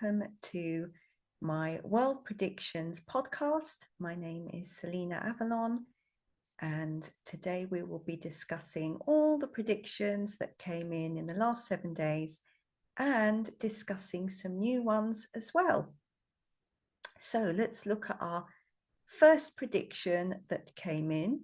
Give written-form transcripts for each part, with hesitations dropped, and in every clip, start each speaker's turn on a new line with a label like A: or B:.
A: welcome to my World Predictions podcast. My name is Selina Avalon, and today we will be discussing all the predictions that came in the last 7 days and discussing some new ones as well. So let's look at our first prediction that came in.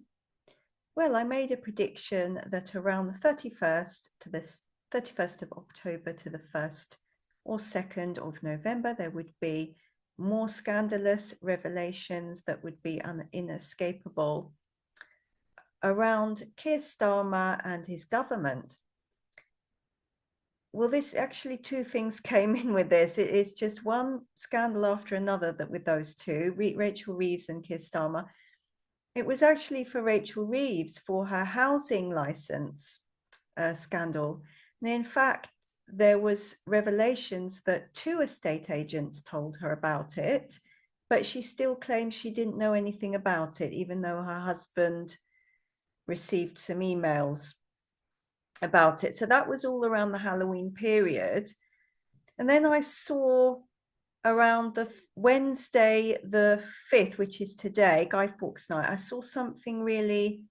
A: Well, I made a prediction that around the 31st to the 31st of October to the 1st or 2nd of November, there would be more scandalous revelations that would be inescapable around Keir Starmer and his government. Well, this actually two things came in with this. It is just one scandal after another that with those two, Rachel Reeves and Keir Starmer. It was actually for Rachel Reeves for her housing license scandal. And in fact, there was revelations that 2 estate agents told her about it, but she still claims she didn't know anything about it, even though her husband received some emails about it. So that was all around the Halloween period. And then I saw around the Wednesday the 5th, which is today, Guy Fawkes night, I saw something really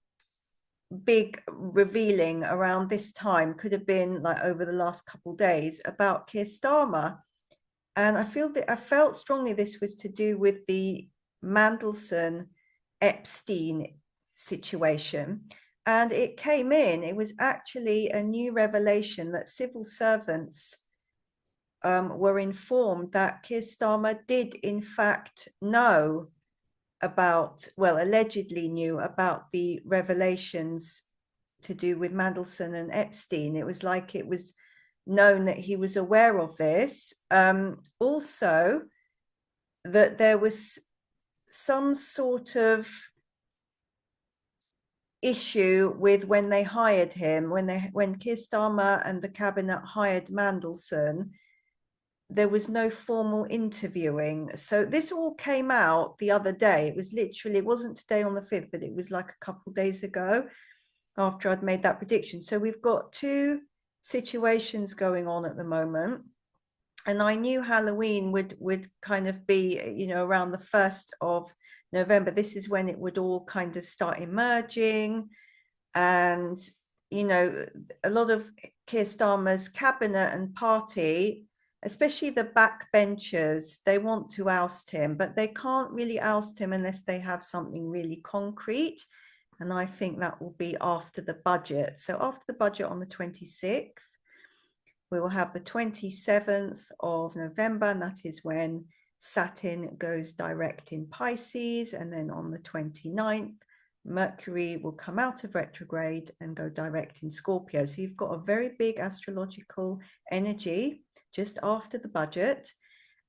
A: big revealing around this time, could have been like over the last couple of days, about Keir Starmer. And I felt strongly this was to do with the Mandelson Epstein situation. And it came in, it was actually a new revelation that civil servants were informed that Keir Starmer did in fact know about, well, allegedly knew about the revelations to do with Mandelson and Epstein. It was like it was known that he was aware of this. Also, that there was some sort of issue with when they hired him, when Keir Starmer and the cabinet hired Mandelson, there was no formal interviewing. So this all came out the other day. It was literally, it wasn't today on the 5th, but it was like a couple of days ago after I'd made that prediction. So we've got 2 situations going on at the moment. And I knew Halloween would kind of be, around the 1st of November. This is when it would all kind of start emerging. And, a lot of Keir Starmer's cabinet and party, especially the backbenchers, they want to oust him, but they can't really oust him unless they have something really concrete. And I think that will be after the budget. So after the budget on the 26th, we will have the 27th of November, and that is when Saturn goes direct in Pisces. And then on the 29th, Mercury will come out of retrograde and go direct in Scorpio. So you've got a very big astrological energy just after the budget.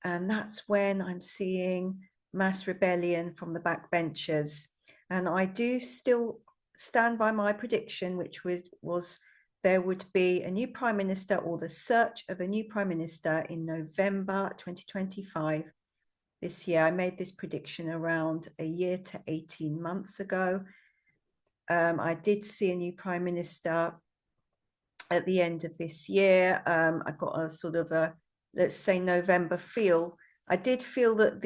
A: And that's when I'm seeing mass rebellion from the backbenchers. And I do still stand by my prediction, which was there would be a new prime minister or the search of a new prime minister in November 2025. This year, I made this prediction around a year to 18 months ago. I did see a new prime minister at the end of this year. I got a sort of a, let's say, November feel. I did feel that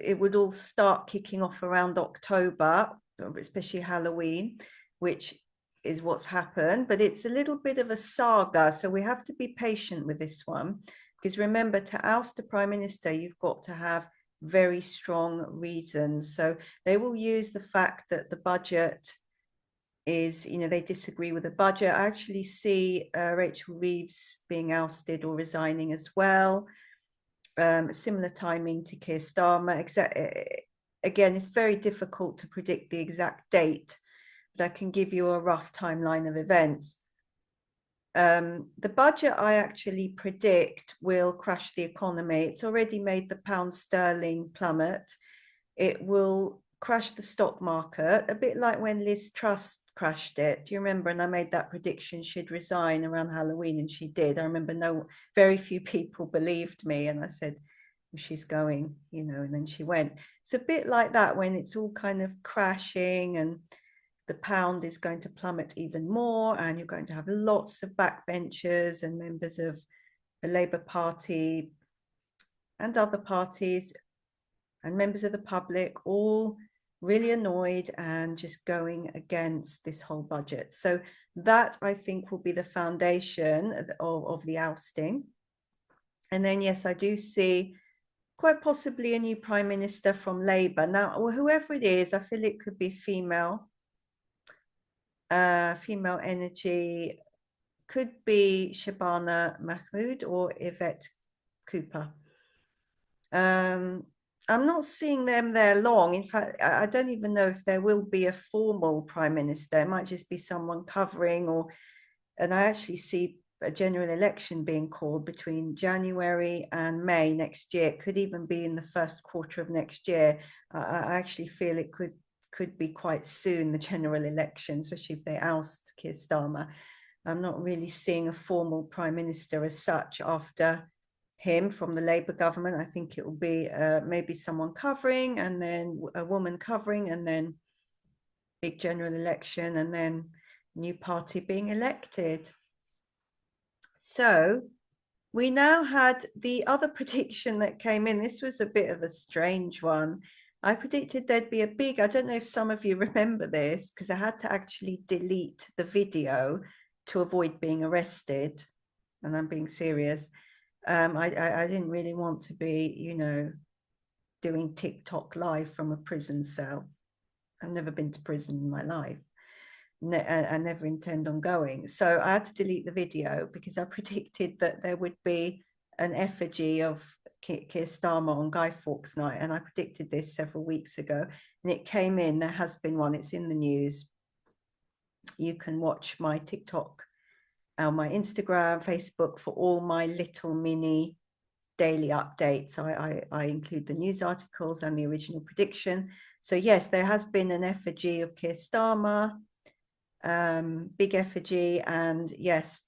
A: it would all start kicking off around October, especially Halloween, which is what's happened. But it's a little bit of a saga, so we have to be patient with this one. Because remember, to oust a prime minister, you've got to have very strong reasons. So they will use the fact that the budget is, they disagree with the budget. I actually see Rachel Reeves being ousted or resigning as well. Similar timing to Keir Starmer. Again, it's very difficult to predict the exact date, but I can give you a rough timeline of events. The budget I actually predict will crash the economy. It's already made the pound sterling plummet. It will crash the stock market, a bit like when Liz Truss crashed it. Do you remember? And I made that prediction she'd resign around Halloween, and she did. I remember very few people believed me, and I said, she's going, and then she went. It's a bit like that when it's all kind of crashing and the pound is going to plummet even more, and you're going to have lots of backbenchers and members of the Labour Party and other parties and members of the public all really annoyed and just going against this whole budget. So that, I think, will be the foundation of the ousting. And then, yes, I do see quite possibly a new prime minister from Labour. Now, whoever it is, I feel it could be female energy, could be Shabana Mahmood or Yvette Cooper. I'm not seeing them there long. In fact, I don't even know if there will be a formal prime minister. It might just be someone covering, and I actually see a general election being called between January and May next year. It could even be in the first quarter of next year. I actually feel it could be quite soon, the general election, especially if they oust Keir Starmer. I'm not really seeing a formal prime minister as such after him from the Labour government. I think it will be maybe someone covering, and then a woman covering, and then big general election, and then new party being elected. So we now had the other prediction that came in. This was a bit of a strange one. I predicted there'd be a big, I don't know if some of you remember this, because I had to actually delete the video to avoid being arrested. And I'm being serious. I didn't really want to be, you know, doing TikTok live from a prison cell. I've never been to prison in my life. I never intend on going. So I had to delete the video because I predicted that there would be an effigy of Keir Starmer on Guy Fawkes night. And I predicted this several weeks ago. And it came in, there has been one, it's in the news. You can watch my TikTok, my Instagram, Facebook for all my little mini daily updates. I include the news articles and the original prediction. So yes, there has been an effigy of Keir Starmer, big effigy, and yes,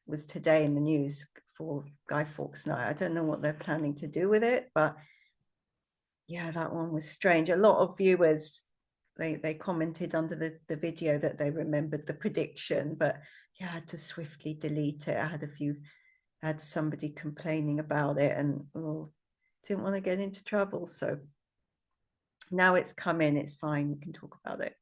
A: was today in the news for Guy Fawkes night. I don't know what they're planning to do with it, but yeah, that one was strange. A lot of viewers, they commented under the video that they remembered the prediction, but yeah, I had to swiftly delete it. I had somebody complaining about it, and didn't want to get into trouble. So now it's come in, it's fine, we can talk about it.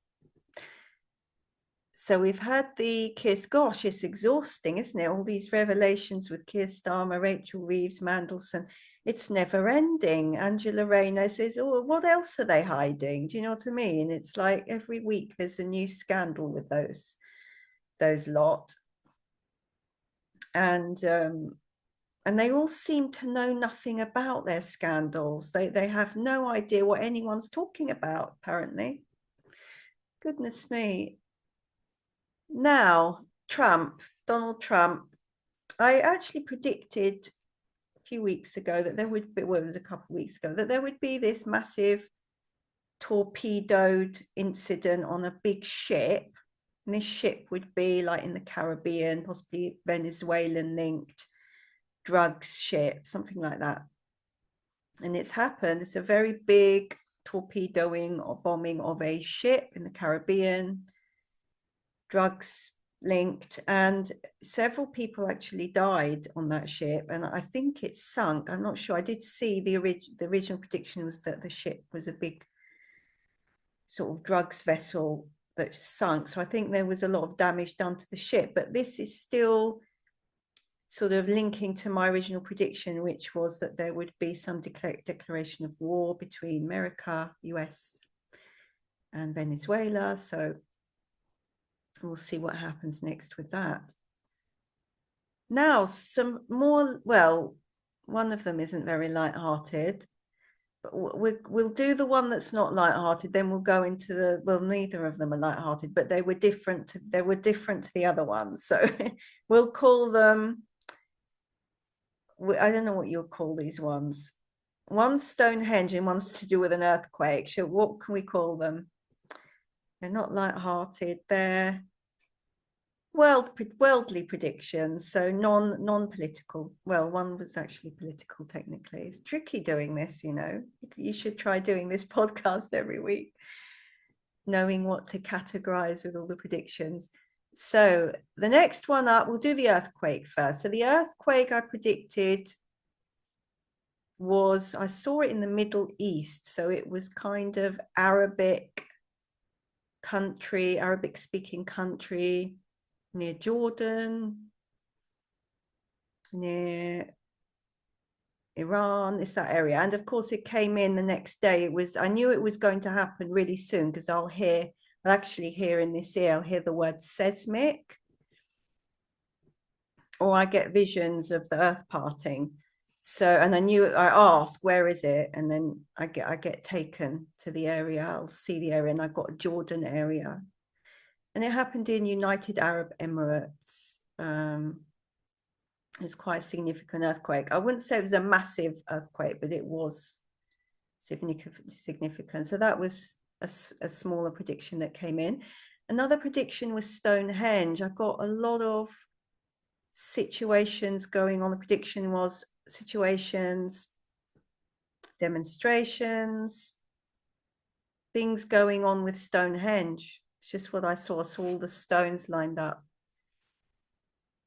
A: So we've had the Keir, gosh, it's exhausting, isn't it? All these revelations with Keir Starmer, Rachel Reeves, Mandelson. It's never ending. Angela Rayner says, oh, what else are they hiding? Do you know what I mean? It's like every week there's a new scandal with those lot. And they all seem to know nothing about their scandals. They have no idea what anyone's talking about, apparently. Goodness me. Now, Donald Trump. I actually predicted a few weeks ago that there would be, well, it was a couple of weeks ago, that there would be this massive torpedoed incident on a big ship. And this ship would be like in the Caribbean, possibly Venezuelan linked drugs ship, something like that. And it's happened. It's a very big torpedoing or bombing of a ship in the Caribbean, drugs linked, and several people actually died on that ship, and I think it sunk. I'm not sure. I did see the original prediction was that the ship was a big sort of drugs vessel that sunk, so I think there was a lot of damage done to the ship, but this is still sort of linking to my original prediction, which was that there would be some declaration of war between America, US, and Venezuela. So we'll see what happens next with that. Now, some more, well, one of them isn't very light-hearted, but we'll do the one that's not light-hearted, then we'll go into the, well, neither of them are light-hearted, but they were different to the other ones. So we'll call them, I don't know what you'll call these ones. One's Stonehenge and one's to do with an earthquake. So what can we call them? They're not light-hearted, they're worldly predictions, so non-political. Well, one was actually political technically. It's tricky doing this, you know. You should try doing this podcast every week, knowing what to categorize with all the predictions. So the next one up, we'll do the earthquake first. So the earthquake I predicted was, I saw it in the Middle East. So it was kind of Arabic country, Arabic speaking country near Jordan, near Iran, it's that area. And of course it came in the next day. It was, I knew it was going to happen really soon because I'll actually hear in this ear, I'll hear the word seismic, or I get visions of the earth parting. So, and I knew, I asked, where is it? And then I get taken to the area. I'll see the area, and I got a Jordan area. And it happened in United Arab Emirates. It was quite a significant earthquake. I wouldn't say it was a massive earthquake, but it was significant. So that was a smaller prediction that came in. Another prediction was Stonehenge. I got a lot of situations going on. The prediction was situations, demonstrations, things going on with Stonehenge. It's just what I saw. I saw all the stones lined up.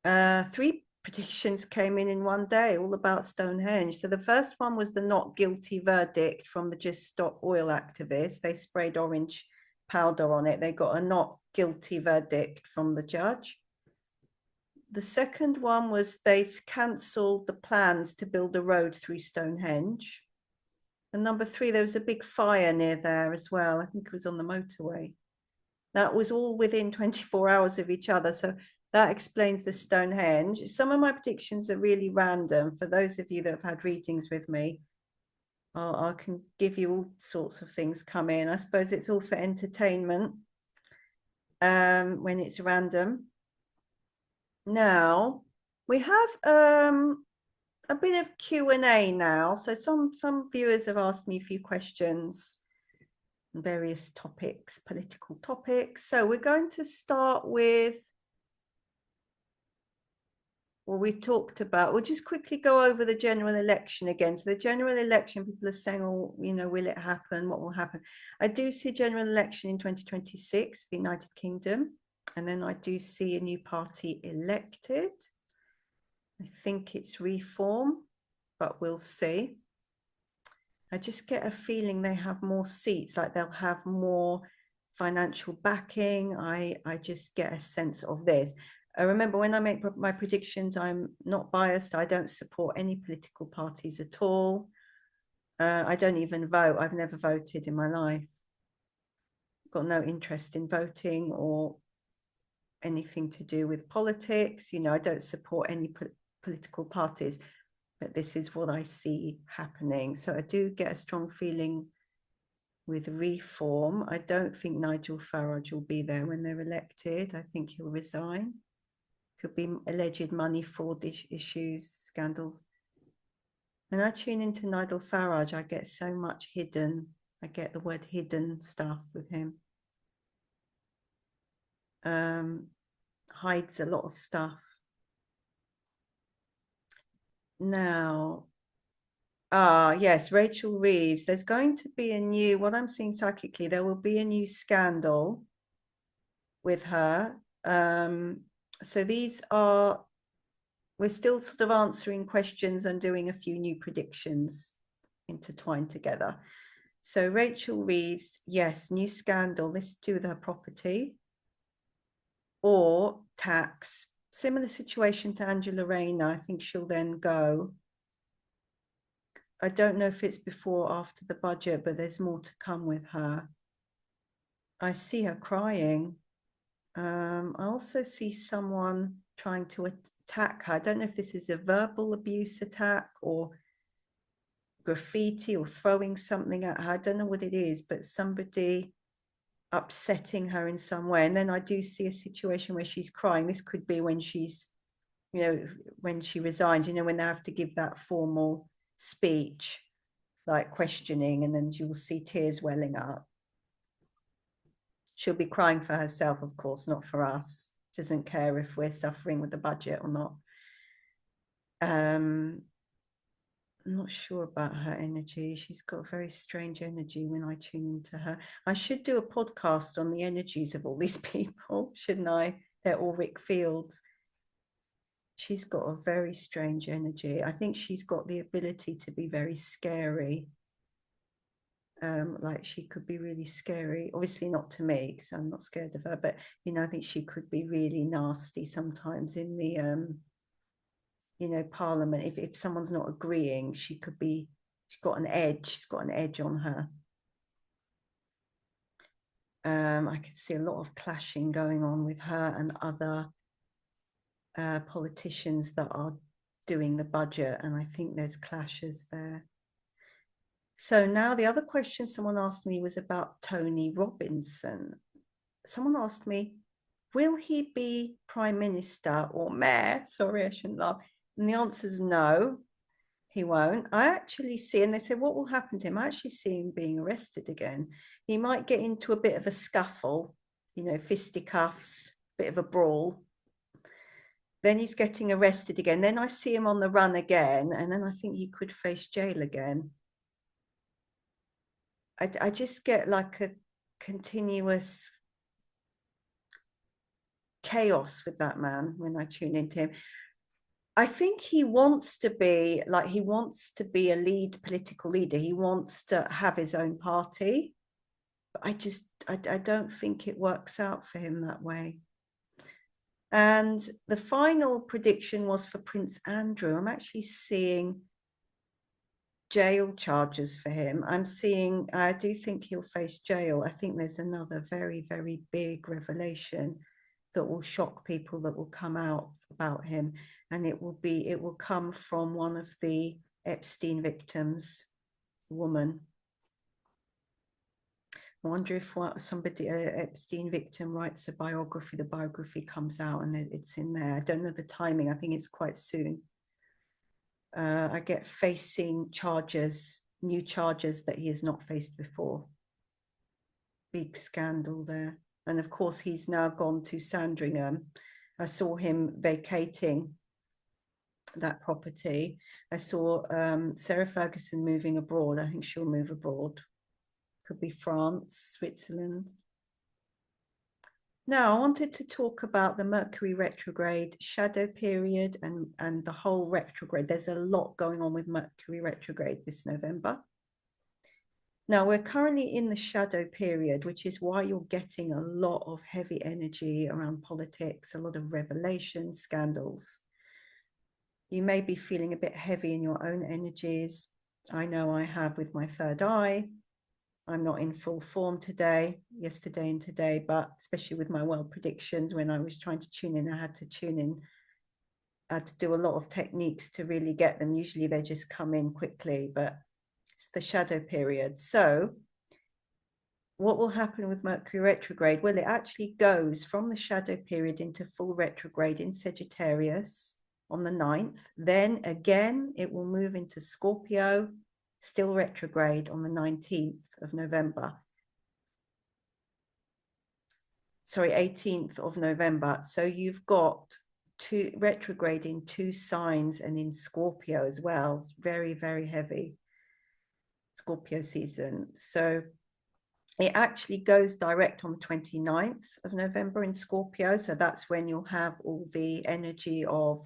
A: 3 predictions came in one day, all about Stonehenge. So the first one was the not guilty verdict from the Just Stop Oil activists. They sprayed orange powder on it. They got a not guilty verdict from the judge. The second one was they've cancelled the plans to build a road through Stonehenge. And number 3, there was a big fire near there as well. I think it was on the motorway. That was all within 24 hours of each other. So that explains the Stonehenge. Some of my predictions are really random. For those of you that have had readings with me, I can give you all sorts of things come in. I suppose it's all for entertainment when it's random. Now, we have a bit of Q&A now. So some viewers have asked me a few questions on various topics, political topics. So we're going to start with what we talked about. We'll just quickly go over the general election again. So the general election, people are saying, oh, you know, will it happen? What will happen? I do see a general election in 2026 for the United Kingdom. And then I do see a new party elected. I think it's Reform, but we'll see. I just get a feeling they have more seats, like they'll have more financial backing. I just get a sense of this. I remember when I make my predictions, I'm not biased. I don't support any political parties at all. I don't even vote. I've never voted in my life. Got no interest in voting or anything to do with politics. You know, I don't support any political parties, but this is what I see happening. So I do get a strong feeling with Reform. I don't think Nigel Farage will be there when they're elected. I think he'll resign. Could be alleged money fraud issues, scandals. When I tune into Nigel Farage, I get so much hidden. I get the word hidden stuff with him. Hides a lot of stuff. Now, yes, Rachel Reeves. There's going to be a new, what I'm seeing psychically, there will be a new scandal with her. So these are, we're still sort of answering questions and doing a few new predictions intertwined together. So Rachel Reeves, yes, new scandal, this to do with her property or tax. Similar situation to Angela Rayner. I think she'll then go. I don't know if it's before or after the budget, but there's more to come with her. I see her crying. I also see someone trying to attack her. I don't know if this is a verbal abuse attack or graffiti or throwing something at her. I don't know what it is, but somebody upsetting her in some way. And then I do see a situation where she's crying. This could be when she's, you know, when she resigned, you know, when they have to give that formal speech, like questioning, and then you will see tears welling up. She'll be crying for herself, of course, not for us. Doesn't care if we're suffering with the budget or not. I'm not sure about her energy. She's got very strange energy when I tune into her. I should do a podcast on the energies of all these people, shouldn't I? their auric fields. She's got a very strange energy. I think she's got the ability to be very scary. Like she could be really scary, obviously not to me because I'm not scared of her, but you know, I think she could be really nasty sometimes in the you know, parliament. If someone's not agreeing, she could be, she's got an edge on her. I can see a lot of clashing going on with her and other politicians that are doing the budget, and I think there's clashes there. So now the other question someone asked me was about Tony Robinson. Someone asked me, will he be prime minister or mayor? Sorry, I shouldn't laugh. And the answer is no, he won't. I actually see, and they said, what will happen to him? I actually see him being arrested again. He might get into a bit of a scuffle, you know, fisticuffs, bit of a brawl. Then he's getting arrested again. Then I see him on the run again, and then I think he could face jail again. I just get like a continuous chaos with that man when I tune into him. I think he wants to be like, he wants to be a political leader. He wants to have his own party. But I don't think it works out for him that way. And the final prediction was for Prince Andrew. I'm actually seeing jail charges for him. I do think he'll face jail. I think there's another very, very big revelation that will shock people, that will come out about him. And it will come from one of the Epstein victims, woman. I wonder if somebody, Epstein victim, writes a biography, the biography comes out and it's in there. I don't know the timing. I think it's quite soon. I get facing charges, new charges that he has not faced before. Big scandal there. And of course, he's now gone to Sandringham. I saw him vacating that property. I saw Sarah Ferguson moving abroad. I think she'll move abroad. Could be France, Switzerland. Now, I wanted to talk about the Mercury retrograde shadow period and the whole retrograde. There's a lot going on with Mercury retrograde this November. Now, we're currently in the shadow period, which is why you're getting a lot of heavy energy around politics, a lot of revelations, scandals. You may be feeling a bit heavy in your own energies. I know I have with my third eye. I'm not in full form yesterday and today, but especially with my world predictions, when I was trying to tune in, I had to tune in. I had to do a lot of techniques to really get them. Usually they just come in quickly, but it's the shadow period. So what will happen with Mercury retrograde? Well, it actually goes from the shadow period into full retrograde in Sagittarius on the 9th. Then again, it will move into Scorpio, still retrograde on the 19th of November. Sorry, 18th of November. So you've got two retrograde in two signs and in Scorpio as well. It's very, very heavy Scorpio season. So it actually goes direct on the 29th of November in Scorpio. So that's when you'll have all the energy of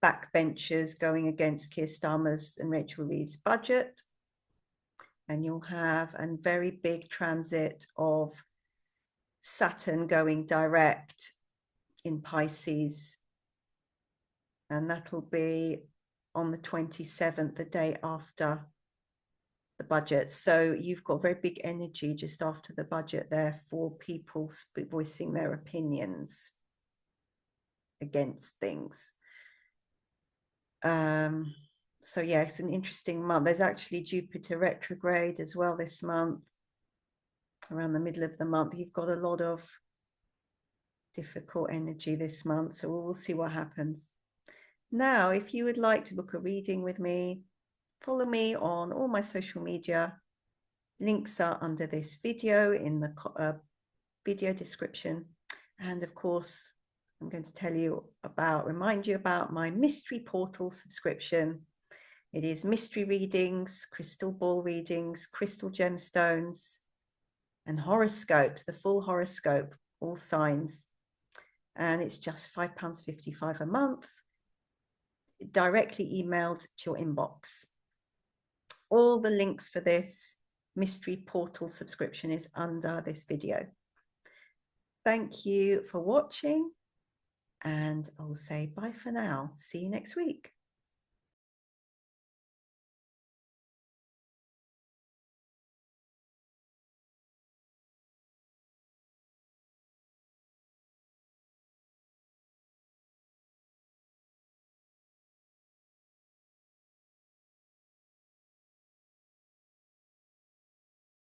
A: backbenchers going against Keir Starmer's and Rachel Reeves' budget. And you'll have a very big transit of Saturn going direct in Pisces. And that'll be on the 27th, the day after the budget. So you've got very big energy just after the budget there for people voicing their opinions against things. So yeah, it's an interesting month. There's actually Jupiter retrograde as well this month, around the middle of the month. You've got a lot of difficult energy this month, so we'll see what happens. Now, if you would like to book a reading with me, follow me on all my social media. Links are under this video in the video description. And of course, I'm going to remind you about my mystery portal subscription. It is mystery readings, crystal ball readings, crystal gemstones, and horoscopes, the full horoscope, all signs. and it's just £5.55 a month, directly emailed to your inbox. All the links for this mystery portal subscription is under this video. Thank you for watching, and I'll say bye for now. See you next week.